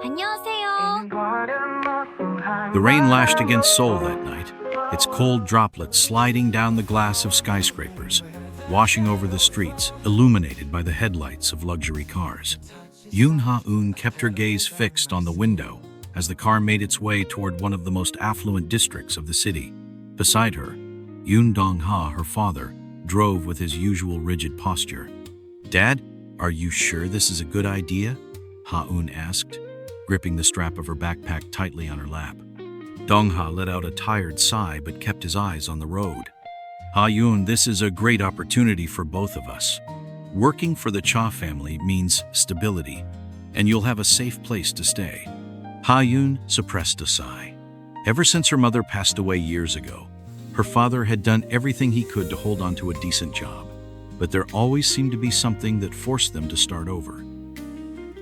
안녕하세요. The rain lashed against Seoul that night, its cold droplets sliding down the glass of skyscrapers, washing over the streets, illuminated by the headlights of luxury cars. Yoon Ha-eun kept her gaze fixed on the window as the car made its way toward one of the most affluent districts of the city. Beside her, Yoon Dong-ha, her father, drove with his usual rigid posture. "Dad, are you sure this is a good idea?" Ha-eun asked, gripping the strap of her backpack tightly on her lap. Dong-ha let out a tired sigh but kept his eyes on the road. "Ha-eun, this is a great opportunity for both of us. Working for the Cha family means stability, and you'll have a safe place to stay." Ha-eun suppressed a sigh. Ever since her mother passed away years ago, her father had done everything he could to hold on to a decent job, but there always seemed to be something that forced them to start over.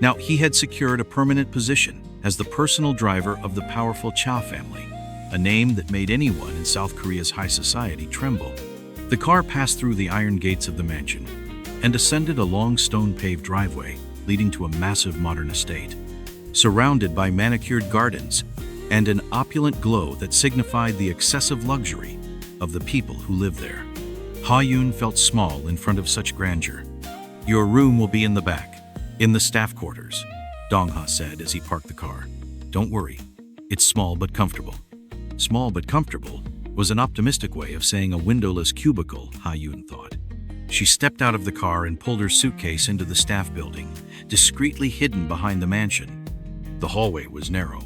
Now, he had secured a permanent position as the personal driver of the powerful Cha family, a name that made anyone in South Korea's high society tremble. The car passed through the iron gates of the mansion and ascended a long stone-paved driveway leading to a massive modern estate, surrounded by manicured gardens and an opulent glow that signified the excessive luxury of the people who lived there. Ha-eun felt small in front of such grandeur. "Your room will be in the back, in the staff quarters," Dong-ha said as he parked the car. "Don't worry, it's small but comfortable." Small but comfortable was an optimistic way of saying a windowless cubicle, Ha-eun thought. She stepped out of the car and pulled her suitcase into the staff building, discreetly hidden behind the mansion. The hallway was narrow,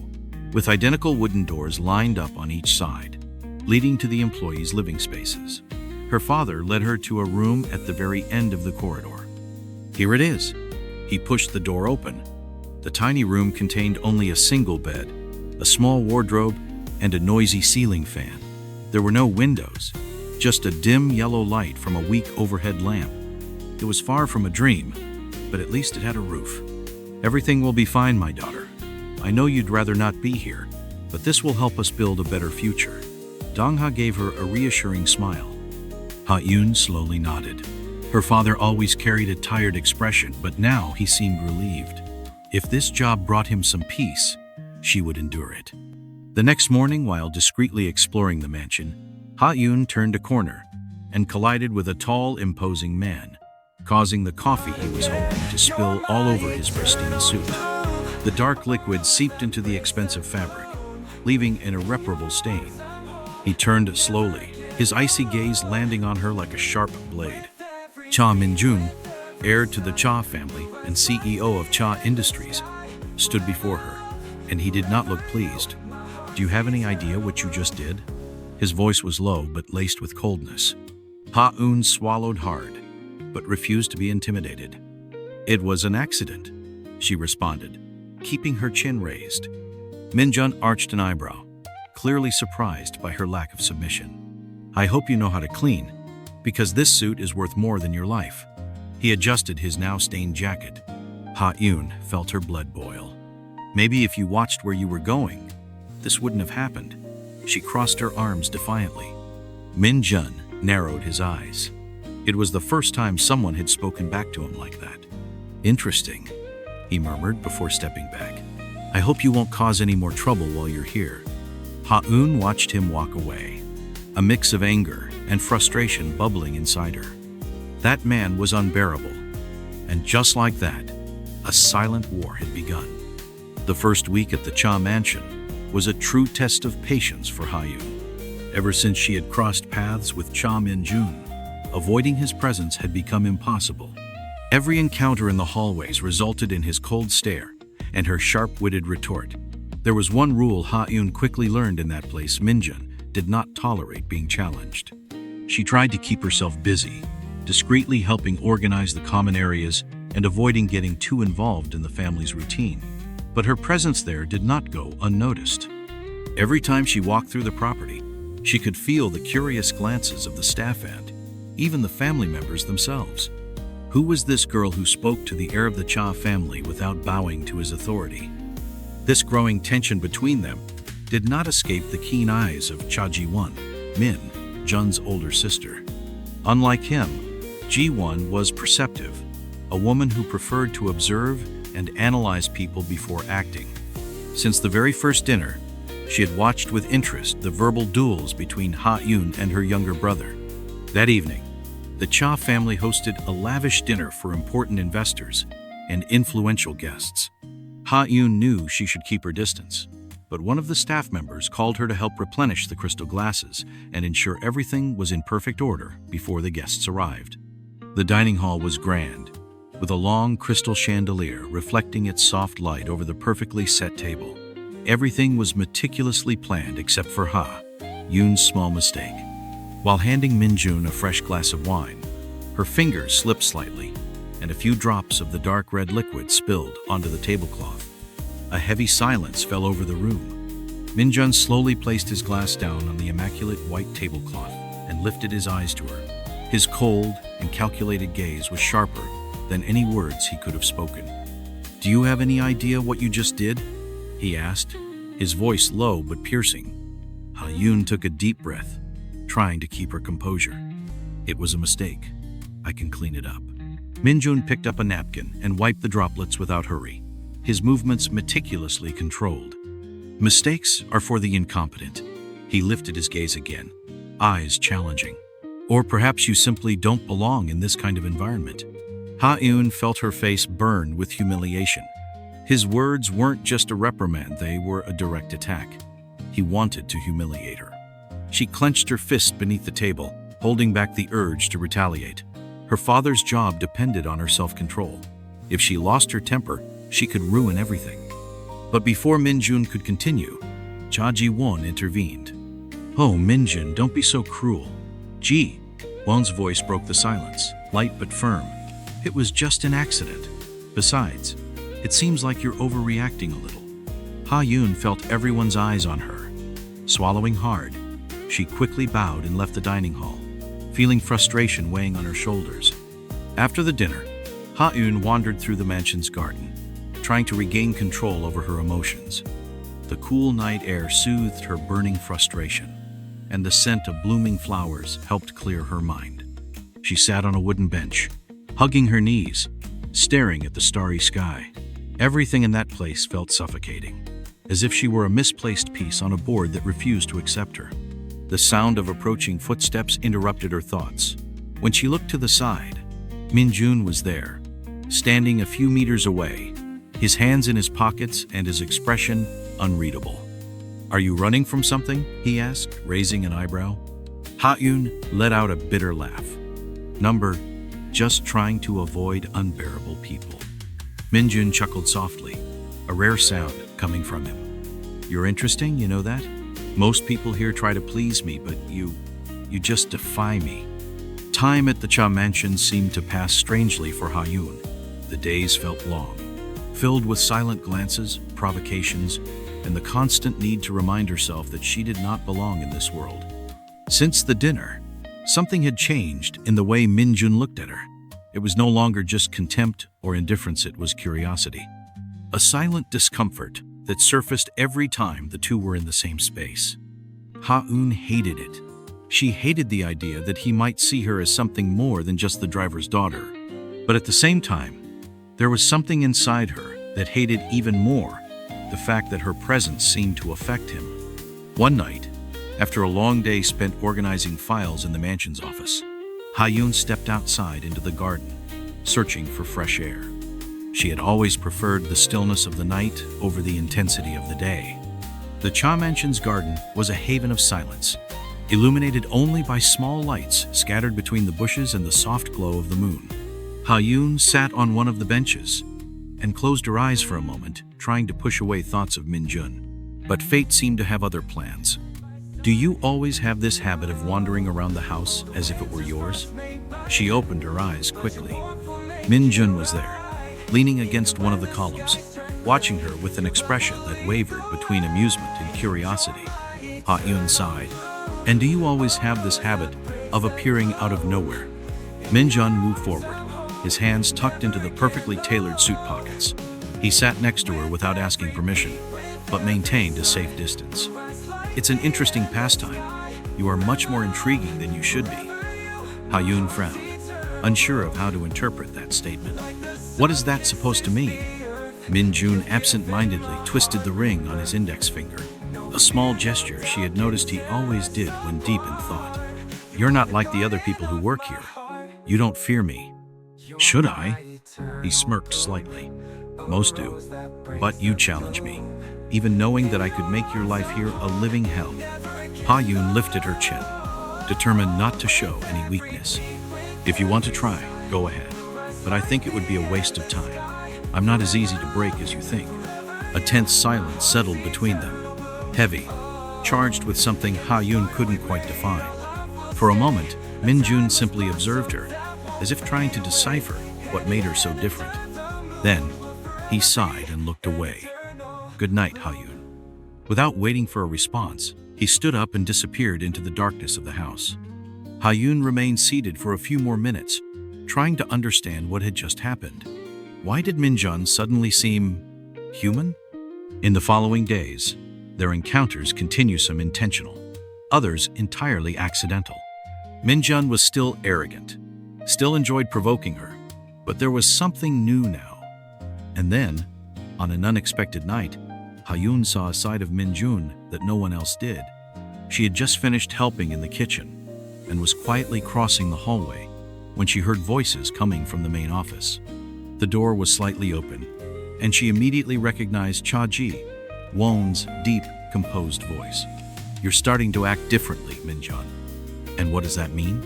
with identical wooden doors lined up on each side, leading to the employees' living spaces. Her father led her to a room at the very end of the corridor. "Here it is." He pushed the door open. The tiny room contained only a single bed, a small wardrobe, and a noisy ceiling fan. There were no windows, just a dim yellow light from a weak overhead lamp. It was far from a dream, but at least it had a roof. "Everything will be fine, my daughter. I know you'd rather not be here, but this will help us build a better future." Dong-ha gave her a reassuring smile. Ha-eun slowly nodded. Her father always carried a tired expression, but now he seemed relieved. If this job brought him some peace, she would endure it. The next morning, while discreetly exploring the mansion, Ha-eun turned a corner and collided with a tall, imposing man, causing the coffee he was holding to spill all over his pristine suit. The dark liquid seeped into the expensive fabric, leaving an irreparable stain. He turned slowly, his icy gaze landing on her like a sharp blade. Cha Min-jun, heir to the Cha family and CEO of Cha Industries, stood before her, and he did not look pleased. "Do you have any idea what you just did?" His voice was low but laced with coldness. Ha-eun swallowed hard, but refused to be intimidated. "It was an accident," she responded, keeping her chin raised. Min-jun arched an eyebrow, clearly surprised by her lack of submission. "I hope you know how to clean, because this suit is worth more than your life." He adjusted his now stained jacket. Ha-eun felt her blood boil. "Maybe if you watched where you were going, this wouldn't have happened." She crossed her arms defiantly. Min-jun narrowed his eyes. It was the first time someone had spoken back to him like that. "Interesting," he murmured before stepping back. "I hope you won't cause any more trouble while you're here." Ha-eun watched him walk away, a mix of anger and frustration bubbling inside her. That man was unbearable, and just like that, a silent war had begun. The first week at the Cha mansion was a true test of patience for Ha-eun. Ever since she had crossed paths with Cha Min-jun, avoiding his presence had become impossible. Every encounter in the hallways resulted in his cold stare and her sharp-witted retort. There was one rule Ha-eun quickly learned in that place: Min-jun did not tolerate being challenged. She tried to keep herself busy, discreetly helping organize the common areas and avoiding getting too involved in the family's routine. But her presence there did not go unnoticed. Every time she walked through the property, she could feel the curious glances of the staff and even the family members themselves. Who was this girl who spoke to the heir of the Cha family without bowing to his authority? This growing tension between them did not escape the keen eyes of Cha Ji-won, Min-jun's older sister. Unlike him, Ji-won was perceptive, a woman who preferred to observe and analyze people before acting. Since the very first dinner, she had watched with interest the verbal duels between Ha-eun and her younger brother. That evening, the Cha family hosted a lavish dinner for important investors and influential guests. Ha-eun knew she should keep her distance, but one of the staff members called her to help replenish the crystal glasses and ensure everything was in perfect order before the guests arrived. The dining hall was grand, with a long crystal chandelier reflecting its soft light over the perfectly set table. Everything was meticulously planned except for Ha-eun's small mistake. While handing Min-jun a fresh glass of wine, her fingers slipped slightly, and a few drops of the dark red liquid spilled onto the tablecloth. A heavy silence fell over the room. Min-jun slowly placed his glass down on the immaculate white tablecloth and lifted his eyes to her. His cold and calculated gaze was sharper than any words he could have spoken. "Do you have any idea what you just did?" he asked, his voice low but piercing. Ha-eun took a deep breath, trying to keep her composure. "It was a mistake. I can clean it up." Min-jun picked up a napkin and wiped the droplets without hurry, his movements meticulously controlled. "Mistakes are for the incompetent." He lifted his gaze again, eyes challenging. "Or perhaps you simply don't belong in this kind of environment." Ha-eun felt her face burn with humiliation. His words weren't just a reprimand, they were a direct attack. He wanted to humiliate her. She clenched her fist beneath the table, holding back the urge to retaliate. Her father's job depended on her self-control. If she lost her temper, she could ruin everything. But before Min-jun could continue, Cha Ji-won intervened. "Oh, Min-jun, don't be so cruel." Ji-won's voice broke the silence, light but firm. "It was just an accident. Besides, it seems like you're overreacting a little." Ha-eun felt everyone's eyes on her. Swallowing hard, she quickly bowed and left the dining hall, feeling frustration weighing on her shoulders. After the dinner, Ha-eun wandered through the mansion's garden, trying to regain control over her emotions. The cool night air soothed her burning frustration, and the scent of blooming flowers helped clear her mind. She sat on a wooden bench, hugging her knees, staring at the starry sky. Everything in that place felt suffocating, as if she were a misplaced piece on a board that refused to accept her. The sound of approaching footsteps interrupted her thoughts. When she looked to the side, Min-jun was there, standing a few meters away, his hands in his pockets and his expression unreadable. "Are you running from something?" he asked, raising an eyebrow. Ha-eun let out a bitter laugh. Just trying to avoid unbearable people." Min-jun chuckled softly, a rare sound coming from him. "You're interesting, you know that? Most people here try to please me, but you just defy me." Time at the Cha mansion seemed to pass strangely for Ha-eun. The days felt long, filled with silent glances, provocations, and the constant need to remind herself that she did not belong in this world. Since the dinner, something had changed in the way Min-jun looked at her. It was no longer just contempt or indifference, it was curiosity. A silent discomfort that surfaced every time the two were in the same space. Ha-eun hated it. She hated the idea that he might see her as something more than just the driver's daughter. But at the same time, there was something inside her that hated even more the fact that her presence seemed to affect him. One night, after a long day spent organizing files in the mansion's office, Ha-eun stepped outside into the garden, searching for fresh air. She had always preferred the stillness of the night over the intensity of the day. The Cha mansion's garden was a haven of silence, illuminated only by small lights scattered between the bushes and the soft glow of the moon. Ha-eun sat on one of the benches and closed her eyes for a moment, trying to push away thoughts of Min-jun. But fate seemed to have other plans. "Do you always have this habit of wandering around the house as if it were yours?" She opened her eyes quickly. Min-jun was there, leaning against one of the columns, watching her with an expression that wavered between amusement and curiosity. Ha-eun sighed. "And do you always have this habit of appearing out of nowhere?" Min-jun moved forward, his hands tucked into the perfectly tailored suit pockets. He sat next to her without asking permission, but maintained a safe distance. "It's an interesting pastime. You are much more intriguing than you should be." Ha-eun frowned, unsure of how to interpret that statement. "What is that supposed to mean?" Min-jun absent-mindedly twisted the ring on his index finger, a small gesture she had noticed he always did when deep in thought. "You're not like the other people who work here. You don't fear me." "Should I?" He smirked slightly. "Most do. But you challenge me, even knowing that I could make your life here a living hell." Ha-yoon lifted her chin, determined not to show any weakness. "If you want to try, go ahead. But I think it would be a waste of time. I'm not as easy to break as you think." A tense silence settled between them, heavy, charged with something Ha-yoon couldn't quite define. For a moment, Min-jun simply observed her, as if trying to decipher what made her so different. Then, he sighed and looked away. "Good night, Ha-yoon." Without waiting for a response, he stood up and disappeared into the darkness of the house. Ha-yoon remained seated for a few more minutes, trying to understand what had just happened. Why did Min-jun suddenly seem human? In the following days, their encounters continue, some intentional, others entirely accidental. Min-jun was still arrogant, still enjoyed provoking her, but there was something new now. And then, on an unexpected night, Ha-yoon saw a side of Min-jun that no one else did. She had just finished helping in the kitchen and was quietly crossing the hallway when she heard voices coming from the main office. The door was slightly open, and she immediately recognized Cha-ji, Won's deep, composed voice. "You're starting to act differently, Min-jun." "And what does that mean?"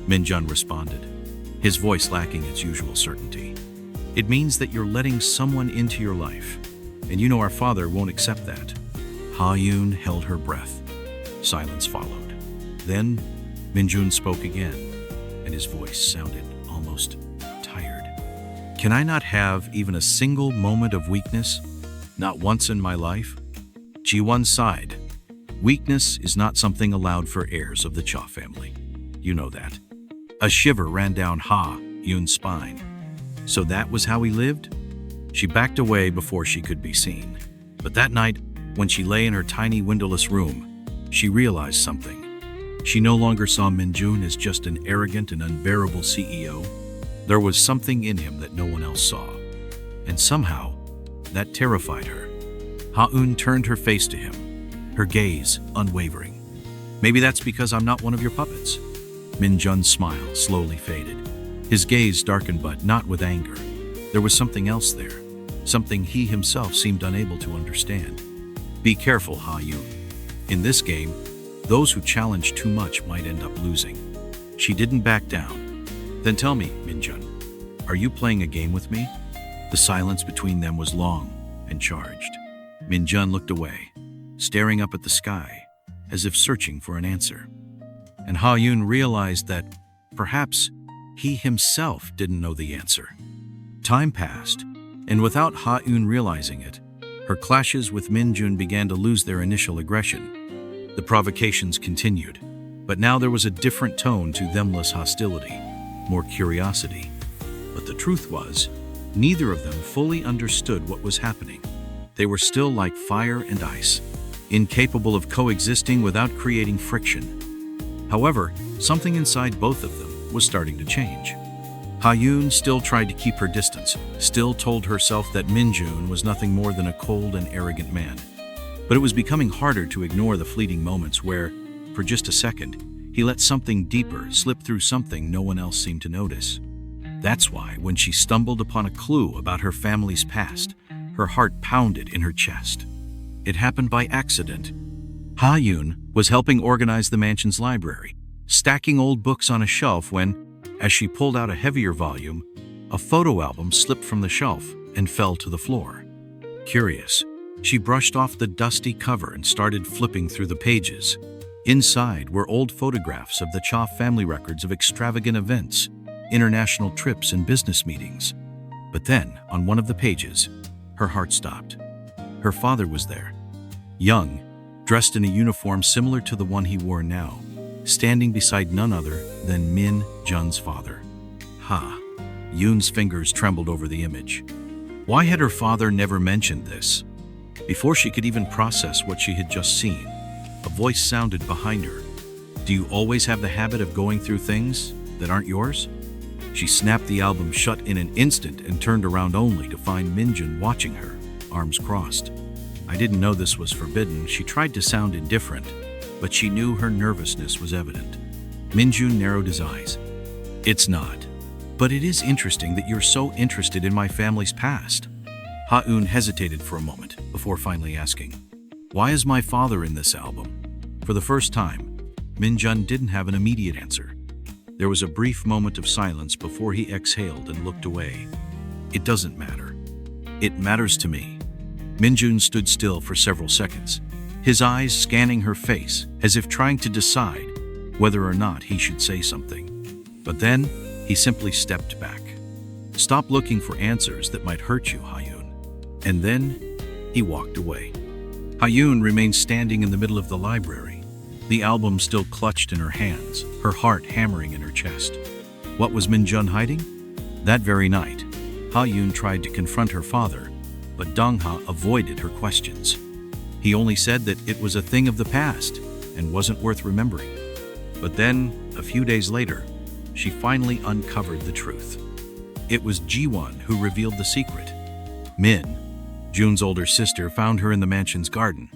Min-jun responded, his voice lacking its usual certainty. "It means that you're letting someone into your life, and you know our father won't accept that." Ha-yoon held her breath. Silence followed. Then, Min-jun spoke again, and his voice sounded almost tired. "Can I not have even a single moment of weakness? Not once in my life?" Ji-won sighed. "Weakness is not something allowed for heirs of the Cha family. You know that." A shiver ran down Ha-yoon's spine. So that was how he lived? She backed away before she could be seen. But that night, when she lay in her tiny windowless room, she realized something. She no longer saw Min-jun as just an arrogant and unbearable CEO. There was something in him that no one else saw. And somehow, that terrified her. Ha-eun turned her face to him, her gaze unwavering. "Maybe that's because I'm not one of your puppets." Min-jun's smile slowly faded. His gaze darkened, but not with anger. There was something else there, something he himself seemed unable to understand. "Be careful, Ha-yoon. In this game, those who challenge too much might end up losing." She didn't back down. "Then tell me, Min-jun, are you playing a game with me?" The silence between them was long and charged. Min-jun looked away, staring up at the sky, as if searching for an answer. And Ha-yoon realized that, perhaps, he himself didn't know the answer. Time passed, and without Ha-yoon realizing it, her clashes with Min-jun began to lose their initial aggression. The provocations continued, but now there was a different tone to them, less hostility, more curiosity. But the truth was, neither of them fully understood what was happening. They were still like fire and ice, incapable of coexisting without creating friction. However, something inside both of them was starting to change. Ha-yoon still tried to keep her distance, still told herself that Min-jun was nothing more than a cold and arrogant man. But it was becoming harder to ignore the fleeting moments where, for just a second, he let something deeper slip through, something no one else seemed to notice. That's why, when she stumbled upon a clue about her family's past, her heart pounded in her chest. It happened by accident. Ha-yoon was helping organize the mansion's library, stacking old books on a shelf when, as she pulled out a heavier volume, a photo album slipped from the shelf and fell to the floor. Curious, she brushed off the dusty cover and started flipping through the pages. Inside were old photographs of the Cha family, records of extravagant events, international trips and business meetings. But then, on one of the pages, her heart stopped. Her father was there, young, dressed in a uniform similar to the one he wore now, standing beside none other than Min-jun's father. Ha-yoon's fingers trembled over the image. Why had her father never mentioned this? Before she could even process what she had just seen, a voice sounded behind her. "Do you always have the habit of going through things that aren't yours?" She snapped the album shut in an instant and turned around only to find Minjun watching her, arms crossed. I didn't know this was forbidden. She tried to sound indifferent, but she knew her nervousness was evident. Minjun narrowed his eyes. It's not. But it is interesting that you're so interested in my family's past. Ha-eun hesitated for a moment before finally asking, why is my father in this album? For the first time, Minjun didn't have an immediate answer. There was a brief moment of silence before he exhaled and looked away. It doesn't matter. It matters to me. Minjun stood still for several seconds, his eyes scanning her face as if trying to decide whether or not he should say something. But then, he simply stepped back. Stop looking for answers that might hurt you, Ha-eun. And then, he walked away. Ha-eun remained standing in the middle of the library, the album still clutched in her hands, her heart hammering in her chest. What was Minjun hiding? That very night, Ha-eun tried to confront her father, but Dong-ha avoided her questions. He only said that it was a thing of the past and wasn't worth remembering. But then, a few days later, she finally uncovered the truth. It was Ji-won who revealed the secret. Min, Jun's older sister, found her in the mansion's garden,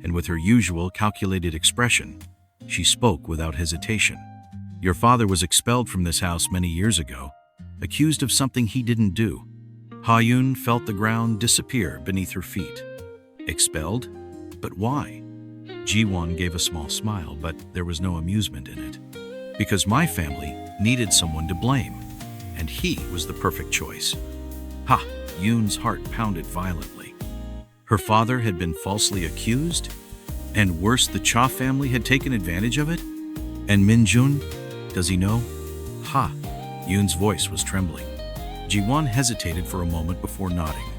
and with her usual calculated expression, she spoke without hesitation. Your father was expelled from this house many years ago, accused of something he didn't do. Ha-eun felt the ground disappear beneath her feet. Expelled? But why? Ji-won gave a small smile, but there was no amusement in it. Because my family needed someone to blame, and he was the perfect choice. Ha-eun's heart pounded violently. Her father had been falsely accused, and worse, the Cha family had taken advantage of it? And Minjun, does he know? Ha-eun's voice was trembling. Ji-won hesitated for a moment before nodding.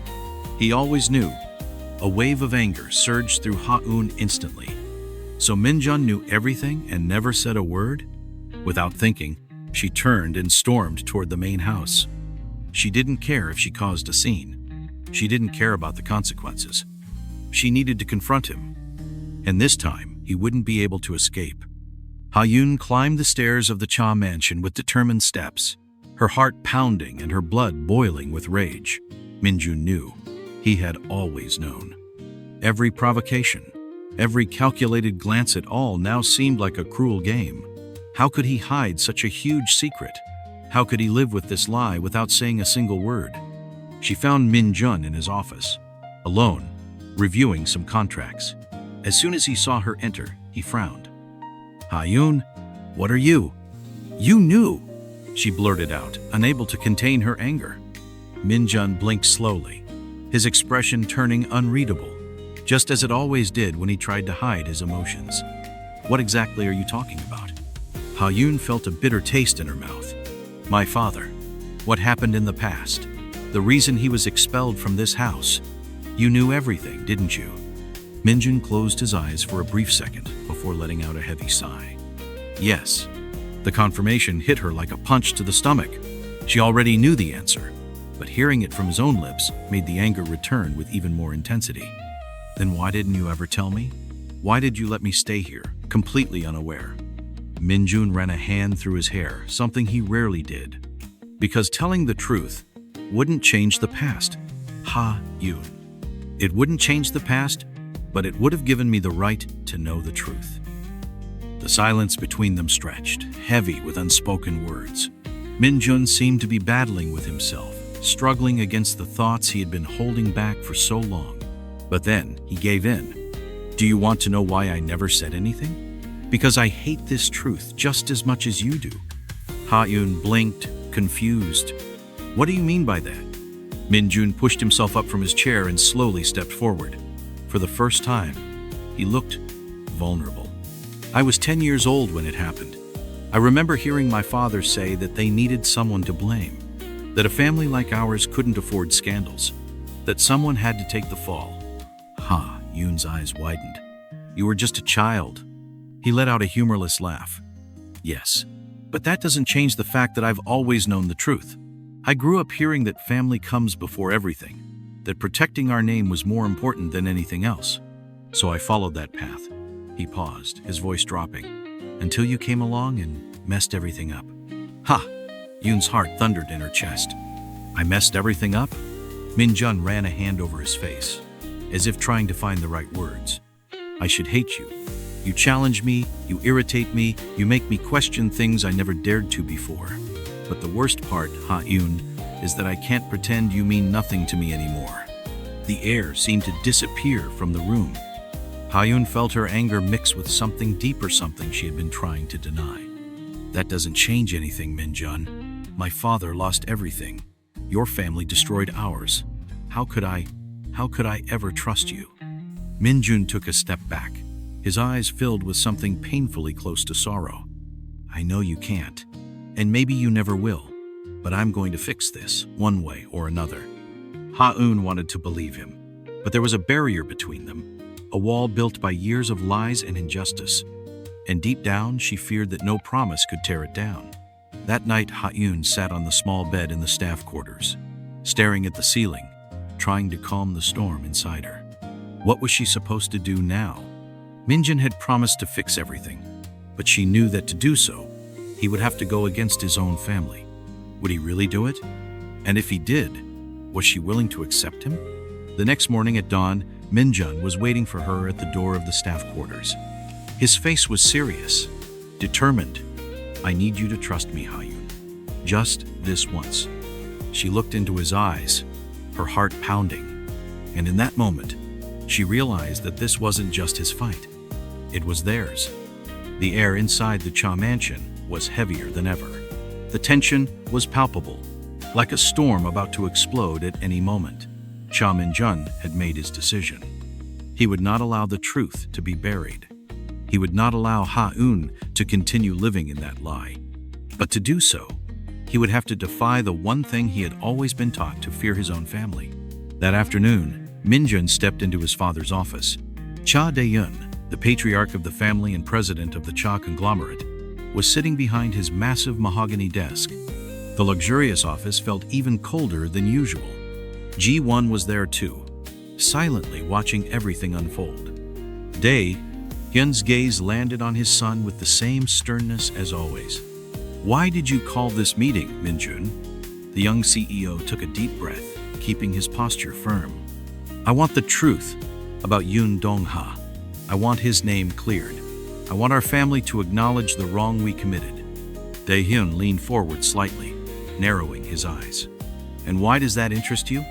He always knew. A wave of anger surged through Ha-eun instantly. So Minjun knew everything and never said a word? Without thinking, she turned and stormed toward the main house. She didn't care if she caused a scene. She didn't care about the consequences. She needed to confront him. And this time, he wouldn't be able to escape. Ha-eun climbed the stairs of the Cha mansion with determined steps, her heart pounding and her blood boiling with rage. Minjun knew. He had always known. Every provocation, every calculated glance at all now seemed like a cruel game. How could he hide such a huge secret? How could he live with this lie without saying a single word? She found Minjun in his office, alone, reviewing some contracts. As soon as he saw her enter, he frowned. Ha-eun, what are you? You knew, she blurted out, unable to contain her anger. Minjun blinked slowly, his expression turning unreadable, just as it always did when he tried to hide his emotions. What exactly are you talking about? Ha-eun felt a bitter taste in her mouth. My father. What happened in the past? The reason he was expelled from this house. You knew everything, didn't you? Minjun closed his eyes for a brief second before letting out a heavy sigh. Yes. The confirmation hit her like a punch to the stomach. She already knew the answer, but hearing it from his own lips made the anger return with even more intensity. Then why didn't you ever tell me? Why did you let me stay here, completely unaware? Minjun ran a hand through his hair, something he rarely did. Because telling the truth wouldn't change the past. Ha-eun. It wouldn't change the past, but it would have given me the right to know the truth. The silence between them stretched, heavy with unspoken words. Minjun seemed to be battling with himself, struggling against the thoughts he had been holding back for so long. But then he gave in. Do you want to know why I never said anything? Because I hate this truth just as much as you do. Ha-eun blinked, confused. What do you mean by that? Minjun pushed himself up from his chair and slowly stepped forward. For the first time, he looked vulnerable. I was 10 years old when it happened. I remember hearing my father say that they needed someone to blame, that a family like ours couldn't afford scandals, that someone had to take the fall. Ha-eun's eyes widened. You were just a child. He let out a humorless laugh. Yes, but that doesn't change the fact that I've always known the truth. I grew up hearing that family comes before everything, that protecting our name was more important than anything else. So I followed that path. He paused, his voice dropping, until you came along and messed everything up. Yoon's heart thundered in her chest. I messed everything up? Min-jun ran a hand over his face, as if trying to find the right words. I should hate you. You challenge me, you irritate me, you make me question things I never dared to before. But the worst part, Ha-yoon, is that I can't pretend you mean nothing to me anymore. The air seemed to disappear from the room. Ha-yoon felt her anger mix with something deeper, something she had been trying to deny. That doesn't change anything, Min-jun. My father lost everything. Your family destroyed ours. How could I ever trust you? Min-jun took a step back, his eyes filled with something painfully close to sorrow. I know you can't, and maybe you never will, but I'm going to fix this, one way or another. Ha-eun wanted to believe him, but there was a barrier between them, a wall built by years of lies and injustice, and deep down she feared that no promise could tear it down. That night, Ha-eun sat on the small bed in the staff quarters, staring at the ceiling, trying to calm the storm inside her. What was she supposed to do now? Min-jun had promised to fix everything, but she knew that to do so, he would have to go against his own family. Would he really do it? And if he did, was she willing to accept him? The next morning at dawn, Min-jun was waiting for her at the door of the staff quarters. His face was serious, determined. I need you to trust me, Ha-yoon. Just this once. She looked into his eyes, her heart pounding, and in that moment, she realized that this wasn't just his fight. It was theirs. The air inside the Cha mansion was heavier than ever. The tension was palpable, like a storm about to explode at any moment. Cha Min-jun had made his decision. He would not allow the truth to be buried. He would not allow Ha-eun to continue living in that lie. But to do so, he would have to defy the one thing he had always been taught to fear: his own family. That afternoon, Min-jun stepped into his father's office. Cha Dae-eun, the patriarch of the family and president of the Cha conglomerate, was sitting behind his massive mahogany desk. The luxurious office felt even colder than usual. Ji-won was there too, silently watching everything unfold. Dae-eun's gaze landed on his son with the same sternness as always. Why did you call this meeting, Min-jun? The young CEO took a deep breath, keeping his posture firm. I want the truth about Yoon Dong-ha. I want his name cleared. I want our family to acknowledge the wrong we committed. Dae-eun leaned forward slightly, narrowing his eyes. And why does that interest you?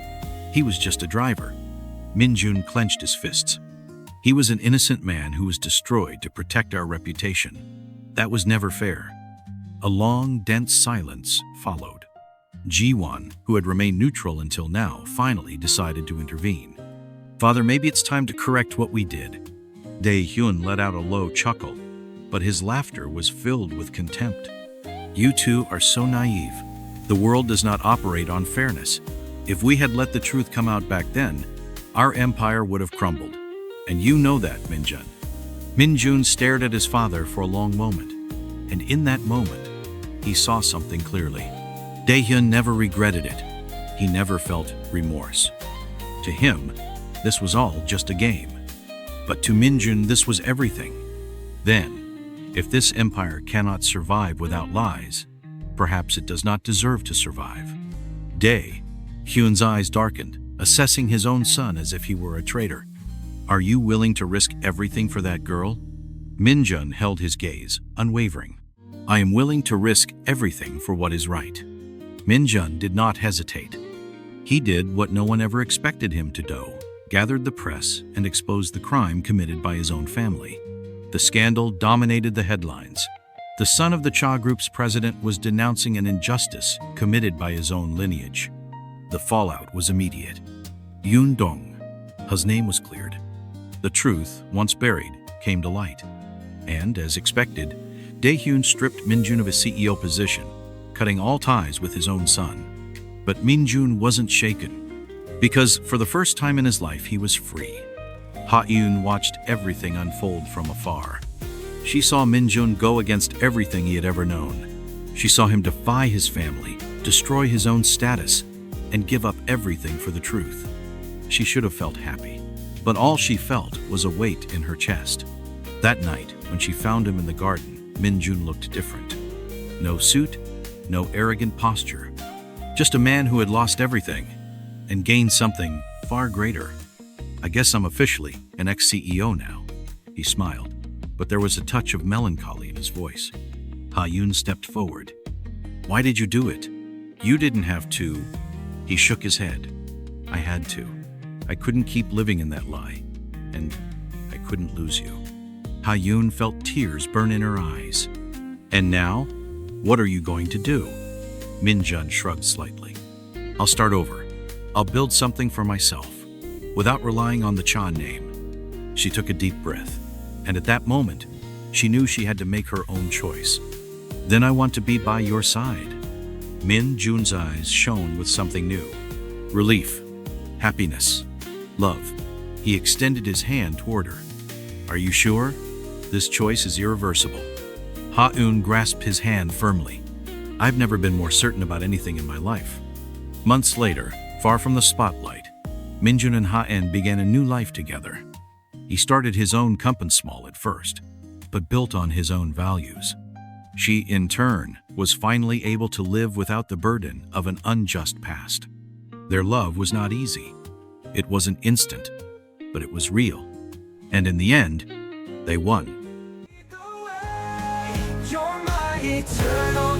He was just a driver. Min-jun clenched his fists. He was an innocent man who was destroyed to protect our reputation. That was never fair. A long, dense silence followed. Ji-won, who had remained neutral until now, finally decided to intervene. Father, maybe it's time to correct what we did. Dae-eun let out a low chuckle, but his laughter was filled with contempt. You two are so naive. The world does not operate on fairness. If we had let the truth come out back then, our empire would have crumbled. And you know that, Min-jun. Min-jun stared at his father for a long moment, and in that moment, he saw something clearly. Dae-eun never regretted it. He never felt remorse. To him, this was all just a game. But to Min-jun, this was everything. Then, if this empire cannot survive without lies, perhaps it does not deserve to survive. Dae-eun's eyes darkened, assessing his own son as if he were a traitor. Are you willing to risk everything for that girl? Min-jun held his gaze, unwavering. I am willing to risk everything for what is right. Min-jun did not hesitate. He did what no one ever expected him to do, gathered the press and exposed the crime committed by his own family. The scandal dominated the headlines. The son of the Cha Group's president was denouncing an injustice committed by his own lineage. The fallout was immediate. Yoon Dong-ha's name was cleared. The truth, once buried, came to light. And, as expected, Dae-eun stripped Min-jun of his CEO position, cutting all ties with his own son. But Min-jun wasn't shaken, because for the first time in his life he was free. Ha-eun watched everything unfold from afar. She saw Min-jun go against everything he had ever known. She saw him defy his family, destroy his own status, and give up everything for the truth. She should have felt happy, but all she felt was a weight in her chest. That night, when she found him in the garden, Min-jun looked different. No suit, no arrogant posture. Just a man who had lost everything and gained something far greater. I guess I'm officially an ex-CEO now. He smiled, but there was a touch of melancholy in his voice. Ha-Yun stepped forward. Why did you do it? You didn't have to. He shook his head. I had to. I couldn't keep living in that lie, and I couldn't lose you. Ha-Yun felt tears burn in her eyes. And now, what are you going to do? Min-jun shrugged slightly. I'll start over. I'll build something for myself, without relying on the Chan name. She took a deep breath, and at that moment, she knew she had to make her own choice. Then I want to be by your side. Min-jun's eyes shone with something new. Relief, happiness, love. He extended his hand toward her. Are you sure? This choice is irreversible. Ha-Yun grasped his hand firmly. I've never been more certain about anything in my life. Months later, far from the spotlight, Min-jun and Ha-En began a new life together. He started his own company, small at first, but built on his own values. She, in turn, was finally able to live without the burden of an unjust past. Their love was not easy. It wasn't instant, but it was real. And in the end, they won. You're my eternal